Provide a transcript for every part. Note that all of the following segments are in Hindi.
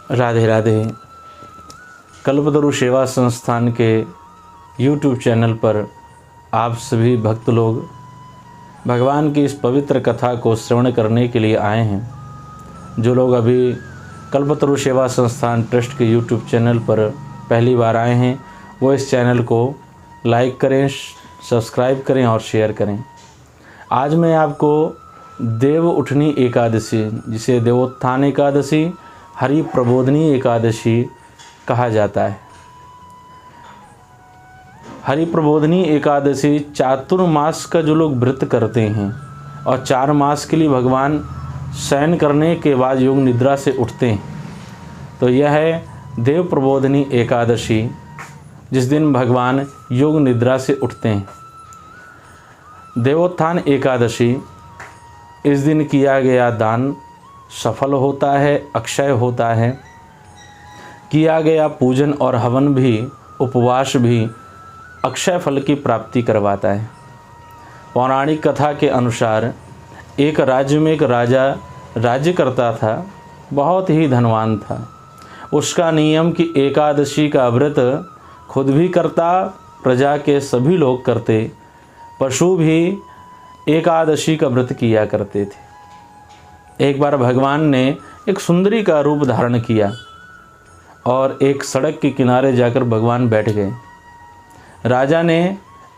राधे राधे। कल्पतरु सेवा संस्थान के YouTube चैनल पर आप सभी भक्त लोग भगवान की इस पवित्र कथा को श्रवण करने के लिए आए हैं। जो लोग अभी कल्पतरु सेवा संस्थान ट्रस्ट के YouTube चैनल पर पहली बार आए हैं वो इस चैनल को लाइक करें, सब्सक्राइब करें और शेयर करें। आज मैं आपको देव उठनी एकादशी, जिसे देवोत्थान एकादशी, हरि प्रबोधनी एकादशी कहा जाता है। हरि प्रबोधनी एकादशी चातुर्मास का जो लोग व्रत करते हैं और 4 मास के लिए भगवान शयन करने के बाद योग निद्रा से उठते हैं, तो यह है देव प्रबोधनी एकादशी, जिस दिन भगवान योग निद्रा से उठते हैं। देवोत्थान एकादशी, इस दिन किया गया दान सफल होता है, अक्षय होता है। किया गया पूजन और हवन भी, उपवास भी अक्षय फल की प्राप्ति करवाता है। पौराणिक कथा के अनुसार एक राज्य में एक राजा राज्य करता था, बहुत ही धनवान था। उसका नियम कि एकादशी का व्रत खुद भी करता, प्रजा के सभी लोग करते, पशु भी एकादशी का व्रत किया करते थे। एक बार भगवान ने एक सुंदरी का रूप धारण किया और एक सड़क के किनारे जाकर भगवान बैठ गए। राजा ने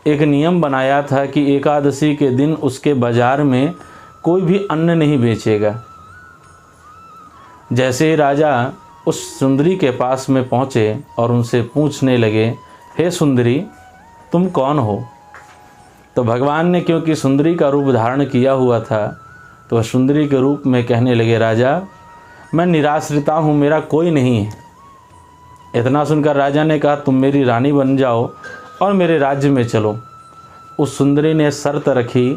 एक नियम बनाया था कि एकादशी के दिन उसके बाजार में कोई भी अन्न नहीं बेचेगा। जैसे ही राजा उस सुंदरी के पास में पहुँचे और उनसे पूछने लगे, हे सुंदरी, तुम कौन हो? तो भगवान ने क्योंकि सुंदरी का रूप धारण किया हुआ था, तो वह सुंदरी के रूप में कहने लगे, राजा, मैं निराश्रिता हूँ, मेरा कोई नहीं है। इतना सुनकर राजा ने कहा, तुम मेरी रानी बन जाओ और मेरे राज्य में चलो। उस सुंदरी ने शर्त रखी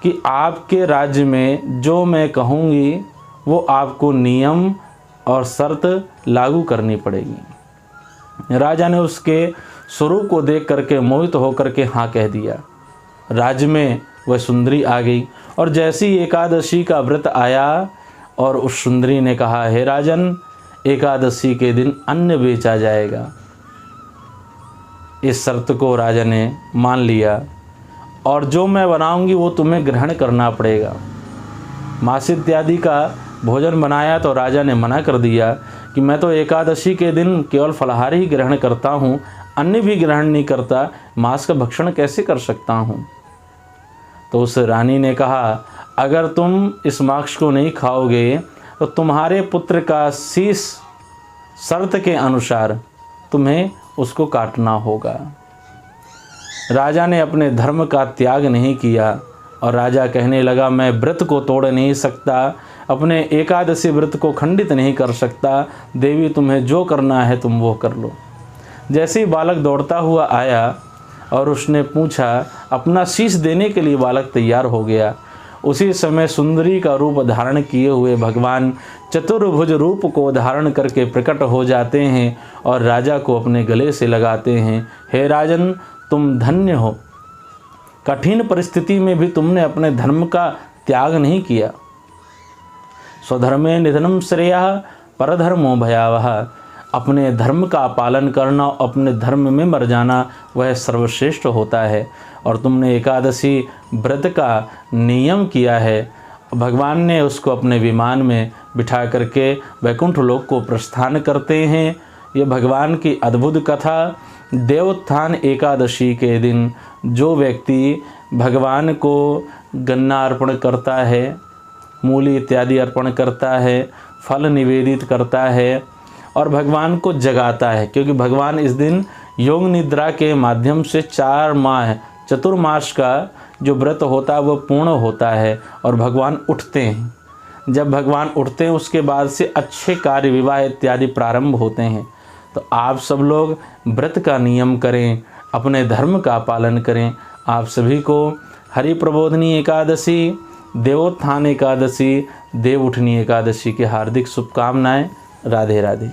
कि आपके राज्य में जो मैं कहूँगी वो आपको नियम और शर्त लागू करनी पड़ेगी। राजा ने उसके स्वरूप को देख करके मोहित होकर के हाँ कह दिया। राज्य में वह सुंदरी आ गई और जैसी एकादशी का व्रत आया और उस सुंदरी ने कहा, हे राजन, एकादशी के दिन अन्न बेचा जाएगा। इस शर्त को राजा ने मान लिया और जो मैं बनाऊंगी वो तुम्हें ग्रहण करना पड़ेगा। मांस इत्यादि का भोजन बनाया तो राजा ने मना कर दिया कि मैं तो एकादशी के दिन केवल फलाहार ही ग्रहण करता हूँ, अन्न भी ग्रहण नहीं करता, मांस का भक्षण कैसे कर सकता हूँ? तो उस रानी ने कहा, अगर तुम इस मांस को नहीं खाओगे तो तुम्हारे पुत्र का शीश शर्त के अनुसार तुम्हें उसको काटना होगा। राजा ने अपने धर्म का त्याग नहीं किया और राजा कहने लगा, मैं व्रत को तोड़ नहीं सकता, अपने एकादशी व्रत को खंडित नहीं कर सकता। देवी, तुम्हें जो करना है तुम वो कर लो। जैसे ही बालक दौड़ता हुआ आया और उसने पूछा, अपना शीश देने के लिए बालक तैयार हो गया। उसी समय सुंदरी का रूप धारण किए हुए भगवान चतुर्भुज रूप को धारण करके प्रकट हो जाते हैं और राजा को अपने गले से लगाते हैं। हे राजन, तुम धन्य हो, कठिन परिस्थिति में भी तुमने अपने धर्म का त्याग नहीं किया। स्वधर्मे निधनम श्रेयः परधर्मो भयावह। अपने धर्म का पालन करना, अपने धर्म में मर जाना, वह सर्वश्रेष्ठ होता है। और तुमने एकादशी व्रत का नियम किया है। भगवान ने उसको अपने विमान में बिठा करके वैकुंठ लोक को प्रस्थान करते हैं। ये भगवान की अद्भुत कथा। देवोत्थान एकादशी के दिन जो व्यक्ति भगवान को गन्ना अर्पण करता है, मूली इत्यादि अर्पण करता है, फल निवेदित करता है और भगवान को जगाता है, क्योंकि भगवान इस दिन योग निद्रा के माध्यम से 4 माह चतुर्मास का जो व्रत होता है वो पूर्ण होता है और भगवान उठते हैं। जब भगवान उठते हैं उसके बाद से अच्छे कार्य, विवाह इत्यादि प्रारंभ होते हैं। तो आप सब लोग व्रत का नियम करें, अपने धर्म का पालन करें। आप सभी को हरि प्रबोधनी एकादशी, देवोत्थान एकादशी, देव उठनी एकादशी की हार्दिक शुभकामनाएं। राधे राधे।